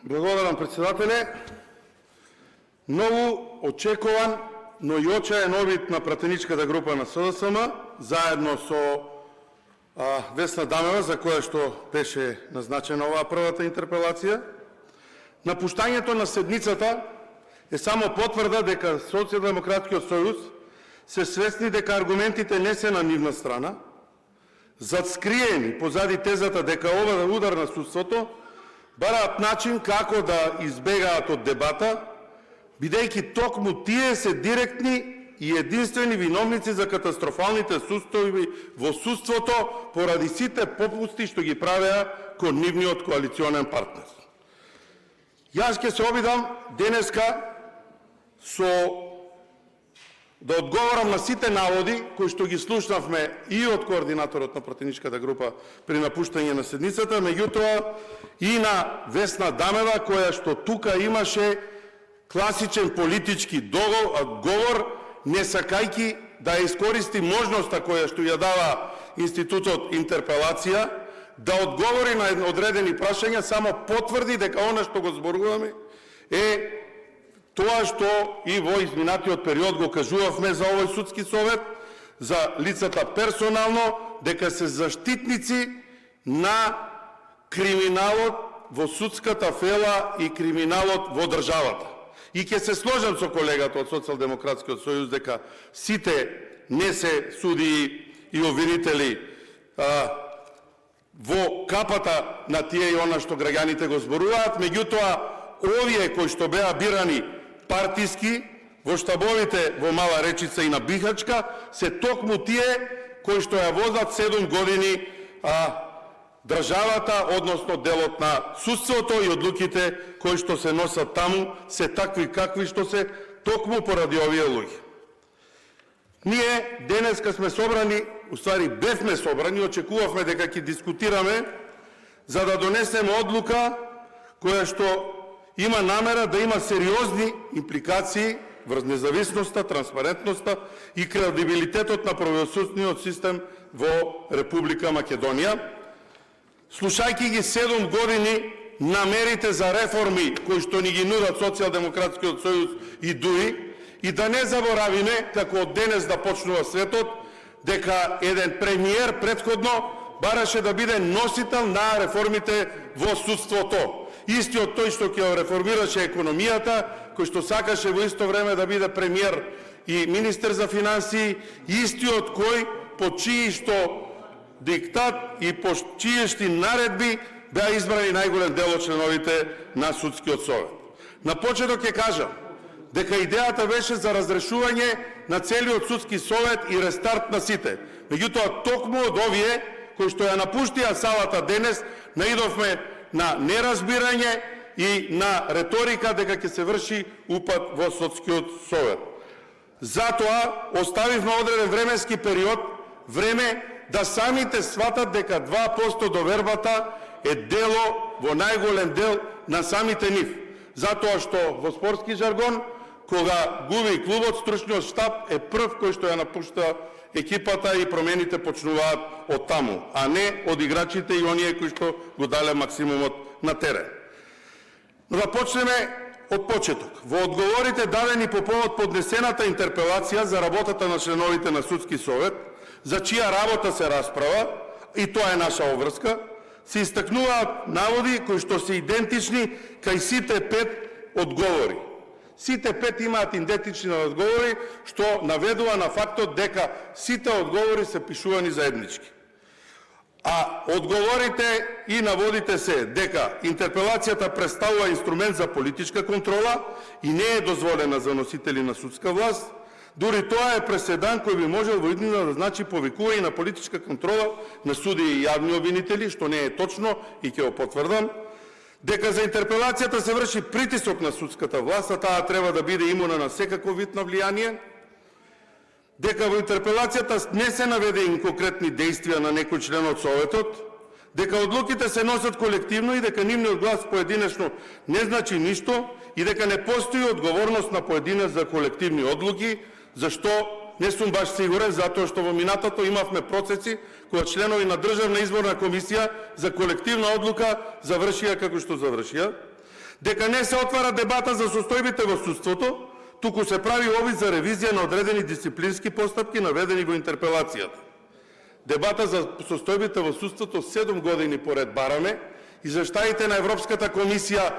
Благодарам, председателе. Многу очекуван, но и очаен обид на пратеничката група на СДСМ, заедно со Весна Дамева, за која што беше назначена оваа првата интерпелација. Напуштањето на седницата е само потврда дека Социјалдемократскиот сојуз се свесни дека аргументите не се на нивна страна, затскриени позади тезата дека ова удар на судството бараат начин како да избегаат од дебата, бидејќи токму тие се директни и единствени виновници за катастрофалните состојби во судството поради сите попусти што ги правеа кон нивниот коалиционен партнер. Јас ќе се обидам денеска да одговорам на сите наводи кои што ги слушнавме и од координаторот на пратеничката група при напуштање на седницата, меѓутоа и на Весна Дамева, која што тука имаше класичен политички говор, не сакајки да искористи можноста која што ја дава институтот интерпелација, да одговори на одредени прашања, само потврди дека она што го зборуваме е тоа што и во изминатиот период го кажувавме за овој судски совет, за лицата персонално, дека се заштитници на криминалот во судската фела и криминалот во државата. И ќе се сложам со колегата од Социјалдемократскиот сојуз дека сите не се судии и обвинители во капата на тие и она што граѓаните го зборуваат, меѓутоа овие кои што беа бирани партиски во штабовите во Мала Речица и на Бихачка се токму тие кои што ја возат 7 години државата, односно делот на судството, и одлуките кои што се носат таму се такви какви што се токму поради овие луѓе. Ние денеска сме собрани, уствари бевме собрани, очекувавме дека ќе дискутираме за да донесеме одлука која што има намера да има сериозни импликации врз независноста, транспарентноста и кредибилитетот на правосудниот систем во Република Македонија. Слушајќи ги 7 години намерите за реформи кои што ни ги нудат Социјалдемократскиот сојуз и ДУИ, и да не заборавиме, како од денес да почнува светот, дека еден премиер претходно бараше да биде носител на реформите во судството. Истиот тој што ќе реформираше економијата, кој што сакаше во исто време да биде премиер и министер за финансии, истиот кој по чии што диктат и по чиешти наредби беа избрани најголем дел од членовите на судскиот совет. На почеток ќе кажам дека идејата беше за разрешување на целиот судски совет и рестарт на сите. Меѓутоа, токму од овие кои што ја напуштија салата денес, наидовме на неразбирање и на реторика дека ќе се врши упад во судскиот совет. Затоа оставивме одреден временски период, време да самите сватат дека 2% довербата е дело во најголем дел на самите нив. Затоа што во спортски жаргон, кога губи клубот, стручниот штаб е прв кој што ја напушта екипата и промените почнуваат од таму, а не од играчите и оние кои што го дале максимумот на терен. Но да почнеме од почеток. Во одговорите дадени по повод поднесената интерпелација за работата на членовите на судски совет, за чија работа се расправа, и тоа е наша обврска, се истакнуваат наводи кои што се идентични кај сите 5 одговори. Сите 5 имаат идентични одговори, што наведува на фактот дека сите одговори се пишувани заеднички. А одговорите и наводите се дека интерпелацијата представува инструмент за политичка контрола и не е дозволена за носители на судска власт. Дури тоа е преседан кој би можел во иднина да значи повикување на политичка контрола на судии и јавни обвинители, што не е точно и ќе го потврдам. Дека за интерпелацијата се врши притисок на судската власт, а таа треба да биде имуна на секаков вид на влијание. Дека во интерпелацијата не се наведени конкретни действија на некој член од Советот. Дека одлуките се носат колективно и дека нивниот глас поединечно не значи ништо и дека не постои одговорност на поединец за колективни одлуки. Зашто? Не сум баш сигурен, затоа што во минатото имавме процеси кога членови на Државна изборна комисија за колективна одлука завршија како што завршија. дека не се отвара дебата за состојбите во судството, туку се прави обид за ревизија на одредени дисциплински постапки наведени во интерпелацијата. Дебата за состојбите во судството 7 години поред бараме, извештаите на Европската комисија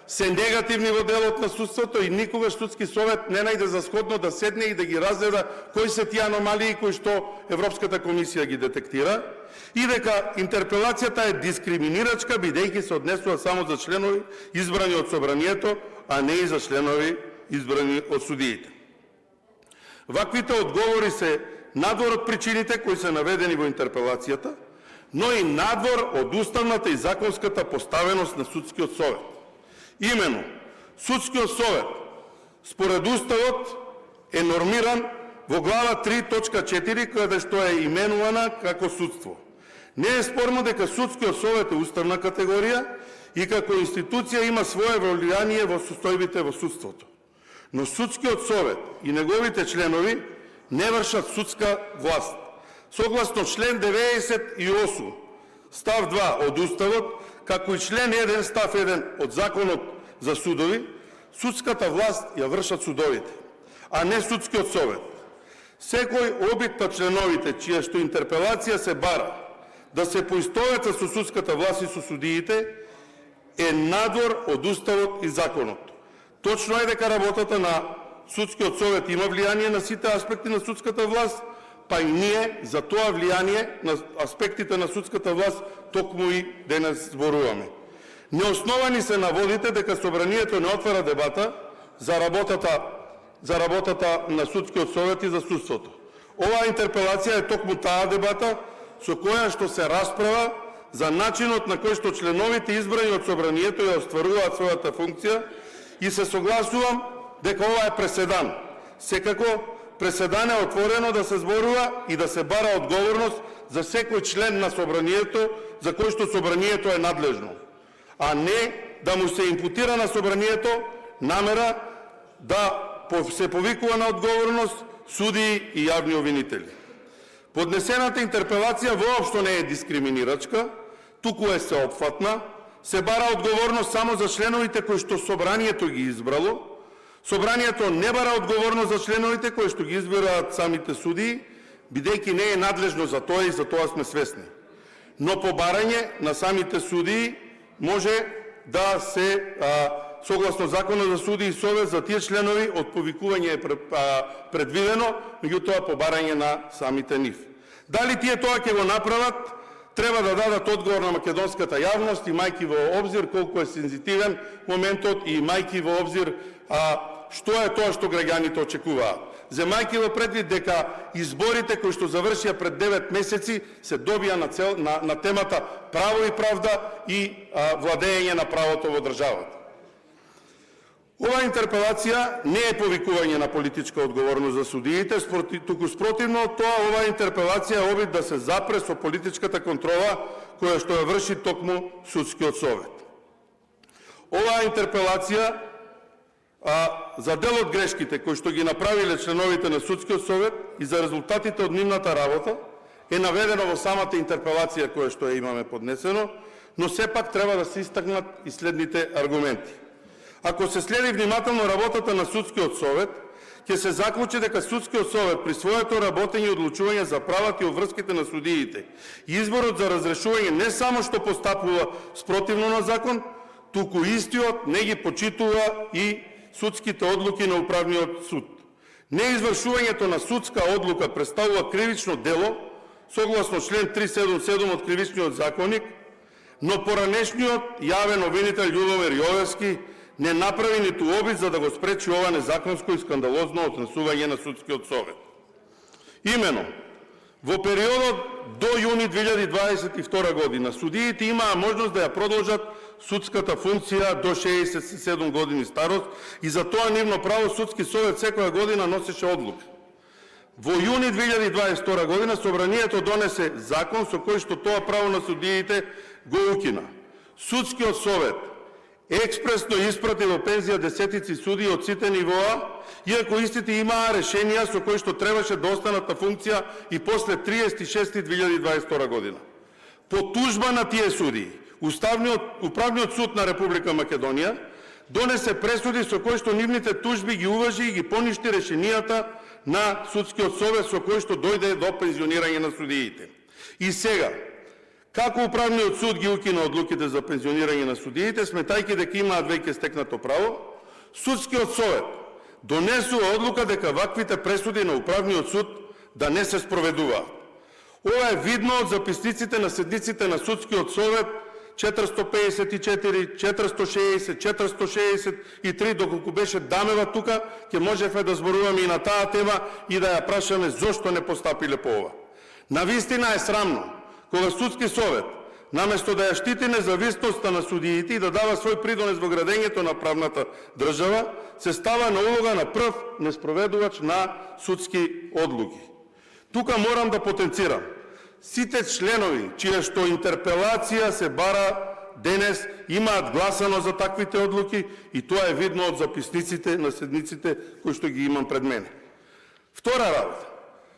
се негативни во делот на судството и никогаш судски совет не најде за сходно да седне и да ги разгледа кои се тие аномалии кои што Европската комисија ги детектира и дека интерпелацијата е дискриминирачка бидејќи се однесува само за членови избрани од собранието, а не и за членови избрани од судиите. Ваквите одговори се надвор од причините кои се наведени во интерпелацијата, но и надвор од уставната и законската поставеност на судскиот совет. Имено, судскиот совет, според уставот, е нормиран во глава 3.4, каде што е именувана како судство. Не е спорно дека судскиот совет е уставна категорија и како институција има свое влијание во состојбите во судството. Но судскиот совет и неговите членови не вршат судска власт. Согласно член 98, став 2 од Уставот, како и член 1, став 1 од Законот за судови, судската власт ја вршат судовите, а не судскиот совет. Секој обид на членовите, чија што интерпелација се бара да се поистоветат со судската власт и со судиите, е надвор од Уставот и Законот. Точно е дека работата на судскиот совет има влијание на сите аспекти на судската власт, па и ние за тоа влијание на аспектите на судската власт токму и денес зборуваме. Неосновани се наводите дека собранието не отвара дебата за работата на судскиот совет и за судството. Оваа интерпелација е токму таа дебата со која што се расправа за начинот на кој што членовите избрани од собранието ја остваруваат својата функција и се согласувам дека ова е преседан. Секако, преседан е отворено да се зборува и да се бара одговорност за секој член на собранието за кој што собранието е надлежно, а не да му се импутира на собранието намера да се повикува на одговорност судии и јавни обвинители. Поднесената интерпелација воопшто не е дискриминирачка, туку е сеопфатна, се бара одговорност само за членовите кои што собранието ги избрало. Собранието не бара одговорност за членовите кои што ги избираат самите судии, бидејќи не е надлежно за тоа и за тоа сме свесни. Но по барање на самите судии може да се, согласно Законот за судии и совет, за тие членови од повикување е предвидено, меѓутоа по барање на самите нив. Дали тие тоа ќе го направат, треба да дадат одговор на македонската јавност, имајќи во обзир колку е сензитивен моментот и имајќи во обзир што е тоа што граѓаните очекуваат. Земајќи во предвид дека изборите кои што завршија пред 9 месеци се добија на темата право и правда и владење на правото во државата. Ова интерпелација не е повикување на политичка одговорност за судиите, туку спротивно од тоа, ова интерпелација е обид да се запре со политичката контрола која што ја врши токму судскиот совет. Оваа интерпелација за дел од грешките кои што ги направиле членовите на судскиот совет и за резултатите од нивната работа е наведено во самата интерпелација која што ја имаме поднесено, но сепак треба да се истакнат и следните аргументи. Ако се следи внимателно работата на судскиот совет, ќе се заклучи дека судскиот совет при своето работење и одлучување за правата и обврските на судиите и изборот за разрешување не само што постапува спротивно на закон, туку истиот не ги почитува и судските одлуки на управниот суд. Неизвршувањето на судска одлука представува кривично дело, согласно член 377 од Кривичниот законник, но поранешниот јавен обвинител Љубомир Јовевски не направи ниту обид за да го спречи ова незаконско и скандалозно однесување на судскиот совет. Имено, во периодот до јуни 2022 година судиите имаа можност да ја продолжат судската функција до 67 години старост и за тоа нивно право судски совет секоја година носеше одлука. Во јуни 2022 година собранието донесе закон со кој што тоа право на судиите го укина. Судскиот совет експресно испрати во пензија десетици судии од сите нивоа, иако истите имаа решенија со кои што требаше да останат на функција и после 30.6.2022 година. По тужба на тие судии, Управниот суд на Република Македонија донесе пресуди со кои што нивните тужби ги уважи и ги поништи решенијата на судскиот совет со кои што дојде до пензионирање на судиите. И сега, како управниот суд ги укина одлуките за пензионирање на судиите, сметајќи дека имаат веќе стекнато право, судскиот совет донесува одлука дека ваквите пресуди на управниот суд да не се спроведуваат. Ова е видно од записниците на седниците на судскиот совет 454, 460, 463, доколку беше Дамева тука, ќе можевме да зборуваме и на таа тема и да ја прашаме зошто не постапиле по ова. Навистина е срамно, кога судски совет, наместо да ја штити независноста на судиите и да дава свој придонес во градењето на правната држава, се става на улога на прв неспроведувач на судски одлуки. Тука морам да потенцирам. Сите членови, чија што интерпелација се бара денес, имаат гласано за таквите одлуки и тоа е видно од записниците на седниците кои што ги имам пред мене. Втора работа.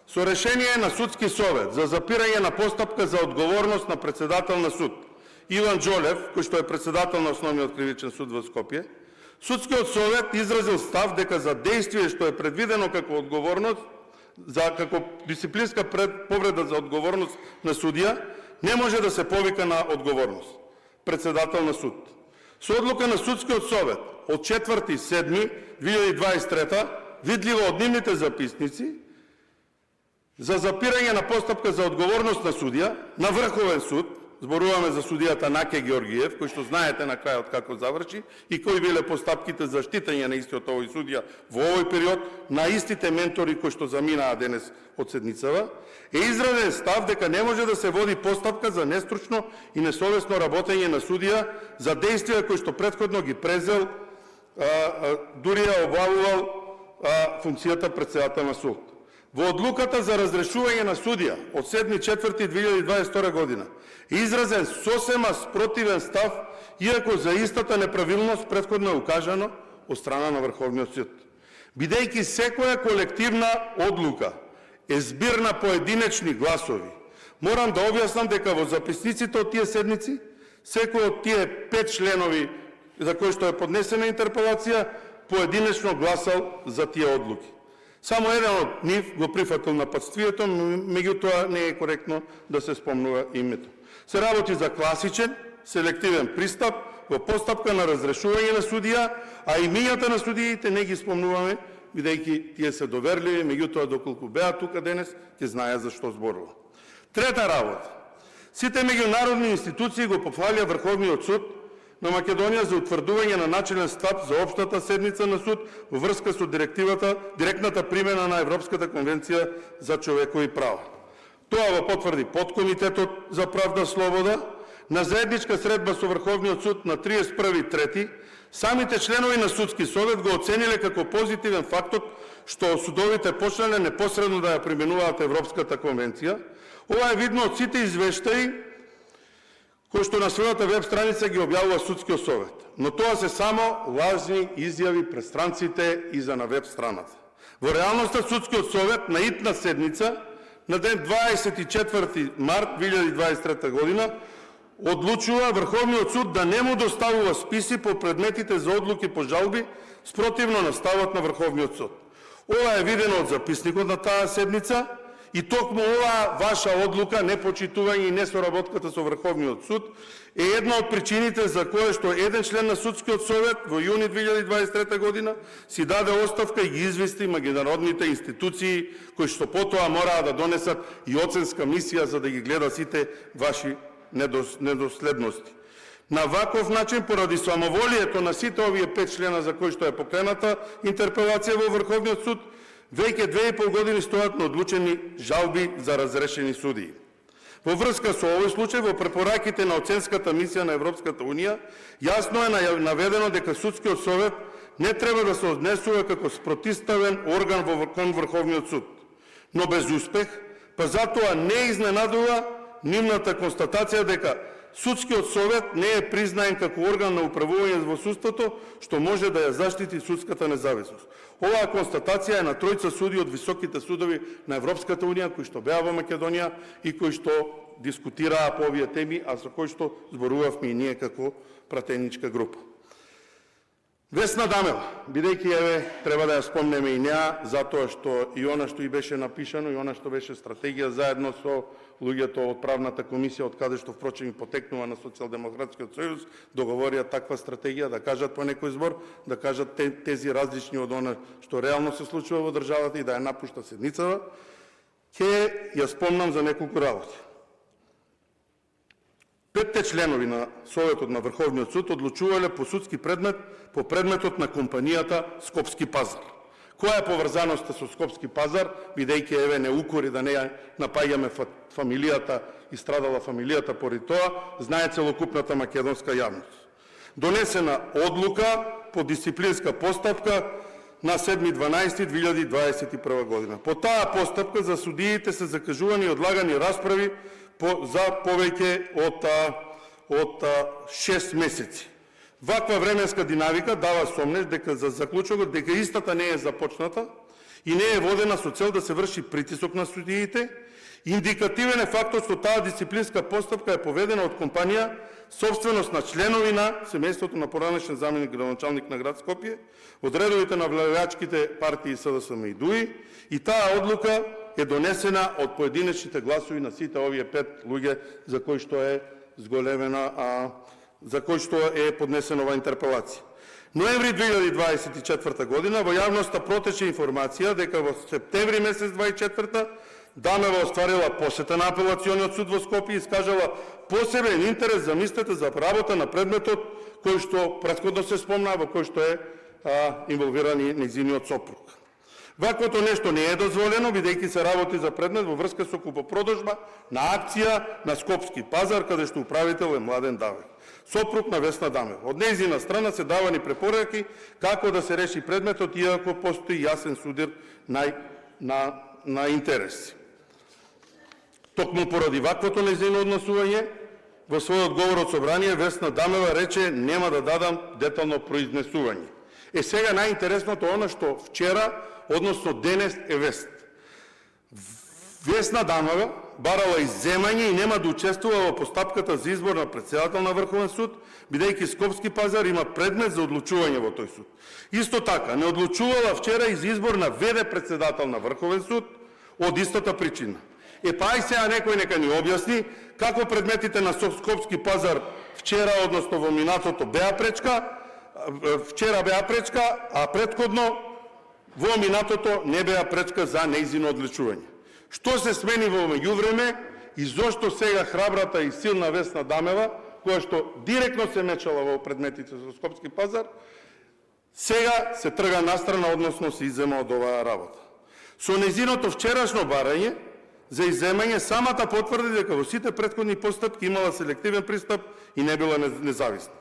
Со решение на судски совет за запирање на постапка за одговорност на председател на суд Иван Джолев, кој што е председател на Основниот кривичен суд во Скопје, судскиот совет изразил став дека за действие што е предвидено како одговорност како дисциплинска повреда за одговорност на судија, не може да се повика на одговорност председател на суд. Со одлука на судскиот совет од 4.7.2023, видливо од нивните записници, за запирање на постапка за одговорност на судија, на Врховен суд, зборуваме за судијата Наке Георгиев, кој што знаете на крајот како заврши, и кои биле постапките за штитење на истиот овој судија во овој период, на истите ментори кои што заминаа денес од седницава, е изразен став дека не може да се води постапка за нестручно и несовесно работење на судија за действија кои што претходно ги презел, дури ја обавувал функцијата председател на суд. Во одлуката за разрешување на судија од 7.4.2022 година е изразен сосема спротивен став, иако за истата неправилност претходно е укажано од страна на Врховниот суд. Бидејќи секоја колективна одлука е збир на поединечни гласови, морам да објаснам дека во записниците од тие седници, секој од тие 5 членови за кои што е поднесена интерпелација, поединечно гласал за тие одлуки. Само еден од нив го прифатил нападствието, меѓутоа не е коректно да се спомнува името. Се работи за класичен, селективен пристап во постапка на разрешување на судија, а имињата на судиите не ги спомнуваме, бидејќи тие се доверливи, меѓутоа доколку беа тука денес, ќе знаеа за што зборува. Трета работа. Сите меѓународни институции го пофалија Врховниот суд на Македонија за утврдување на начелен став за општата седница на суд во врска со директната примена на Европската конвенција за човекови права. Тоа го потврди подкомитетот за правда слобода на заедничка средба со Врховниот суд на 31.3. Самите членови на судски совет го оцениле како позитивен фактот што судовите почнале непосредно да ја применуваат Европската конвенција. Ова е видно од сите извештаи кој што на својата веб страница ги објавува судскиот совет. Но тоа се само лажни изјави пред странците и за на веб страната. Во реалноста судскиот совет на итна седница на ден 24. март 2023 година одлучува Врховниот суд да не му доставува списи по предметите за одлуки по жалби спротивно на ставот на Врховниот суд. Ова е видено од записникот на таа седница. И токму оваа ваша одлука, непочитување и несоработката со Врховниот суд, е една од причините за кое што еден член на судскиот совет во јуни 2023 година си даде оставка и ги извести меѓународните институции кои што потоа мораа да донесат и оценска мисија за да ги гледа сите ваши недоследности. На ваков начин, поради самоволието на сите овие 5 члена за кои што е покрената интерпелација во Врховниот суд, веќе 2,5 години стојат на одлучени жалби за разрешени судии. Во врска со овој случај, во препораките на оценската мисија на Европската Унија, јасно е наведено дека судскиот совет не треба да се однесува како спротивставен орган кон Врховниот суд. Но без успех, па затоа не изненадува нивната констатација дека судскиот совет не е признаен како орган на управување во судството, што може да ја заштити судската независност. Оваа констатација е на тројца суди од високите судови на Европската Унија, кои што беа во Македонија и кои што дискутираа по овие теми, а со кои што зборувавме и ние како пратеничка група. Весна Дамева, бидејќи треба да ја спомнеме и неа, затоа што и она што и беше напишано, и она што беше стратегија заедно со луѓето од правната комисија, од каде што впрочем и потекнува на Социјалдемократскиот сојуз, договорија таква стратегија, да кажат по некој збор, да кажат тези различни од она што реално се случува во државата и да ја напушта седницава, ќе ја спомнам за неколку работи. 5 членови на Советот на Врховниот суд одлучувале по судски предмет по предметот на компанијата Скопски пазар. Која е поврзаноста со Скопски пазар, бидејќи не укори да не напаѓаме фамилијата и страдала фамилијата поради тоа, знае целокупната македонска јавност. Донесена одлука по дисциплинска постапка на 7.12.2021 година. По таа постапка за судиите се закажувани и одлагани расправи за повеќе од 6 месеци. Ваква временска динамика дава сомнеж дека за заклучокот дека истата не е започната и не е водена со цел да се врши притисок на судиите. Индикативен е фактот што таа дисциплинска постапка е поведена од компанија собственост на членови на семејството на поранешен заменик градоначалник на град Скопје, од редовите на влајачките партии СДСМ и ДУИ, и таа одлука е донесена од поединечните гласови на сите овие 5 луѓе за кои што е зголемена, за кои што е поднесена ова интерпелација. Ноември 2024 година во јавноста протече информација дека во септември месец 2024 Дамева остварила посета на апелациониот суд во Скопје и искажала посебен интерес за мислите за работа на предметот кој што претходно се спомна, во кој што е инволвиран и нејзиниот сопруг. Ваквото нешто не е дозволено, бидејќи се работи за предмет во врска со купопродажба на акција на Скопски пазар, каде што управител е Младен Давек, сопруг на Весна Дамева. Од нејзина страна се давани препораки како да се реши предметот, иако постои јасен судир на интереси. Токму поради ваквото нејзино однесување, во својот говор од собрание Весна Дамева рече нема да дадам детално произнесување. Сега најинтересното она што вчера, односно денес е вест. Весна Дамева барала изземање и нема да учествува во постапката за избор на претседател на Врховен суд, бидејќи Скопски пазар има предмет за одлучување во тој суд. Исто така, не одлучувала вчера и за избор на ВД председател на Врховен суд од истата причина. Ај сега некој нека ни објасни како предметите на Скопски пазар вчера, односно во минатото беа пречка, а претходно во минатото не беа пречка за нејзино одлучување. Што се смени во меѓувреме и зошто сега храбрата и силна Весна Дамева, која што директно се мечала во предметите со Скопски пазар, сега се трга настрана, односно се иззема од оваа работа. Со нејзиното вчерашно барање за изземање, самата потврди дека во сите претходни постапки имала селективен пристап и не била независна.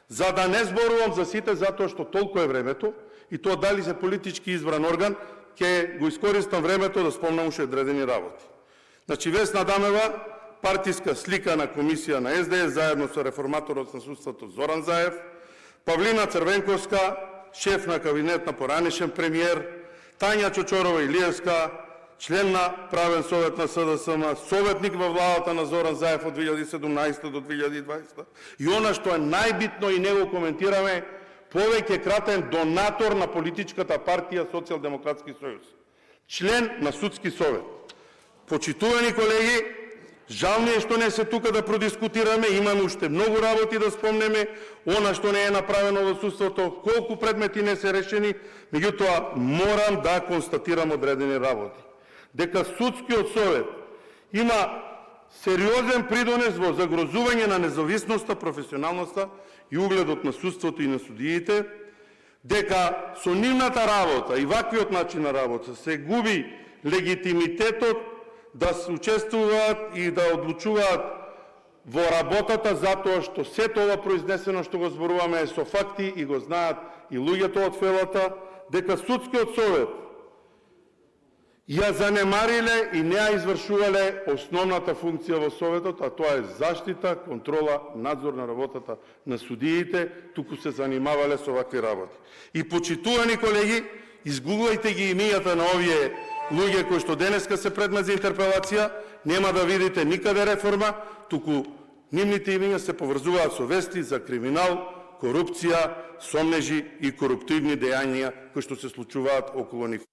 За да не зборувам за сите, затоа што толку е времето, и тоа дали се политички избран орган, ќе го искористам времето да спомнам уште одредени работи. Значи, Весна Дамева, партиска слика на комисија на СДС, заедно со реформаторот на судството Зоран Заев, Павлина Црвенковска, шеф на кабинет на поранешен премиер, Тања Чочорова-Илиевска, член на правен совет на СДСМ, советник во владата на Зоран Заев од 2017 до 2020. И она што е најбитно и него коментираме, повеќе кратен донатор на политичката партија Социјалдемократски сојуз. Член на судски совет. Почитувани колеги, жал ми е што не се тука да продискутираме, имаме уште многу работи да спомнеме, она што не е направено во судството, колку предмети не се решени, меѓутоа морам да констатирам одредени работи. Дека судскиот совет има сериозен придонес во загрозување на независноста, професионалноста и угледот на судството и на судиите, дека со нивната работа и ваквиот начин на работа се губи легитимитетот да се учествуваат и да одлучуваат во работата, затоа што сето ова произнесено што го зборуваме е со факти и го знаат и луѓето од фелата, дека судскиот совет ја занемариле и не ја извршувале основната функција во Советот, а тоа е заштита, контрола, надзор на работата на судиите, туку се занимавале со вакви работи. И почитувани колеги, изгуглајте ги имињата на овие луѓе кои што денеска се предмет за интерпелација, нема да видите никаде реформа, туку нивните имиња се поврзуваат со вести за криминал, корупција, сомнежи и коруптивни дејања кои што се случуваат околу нив.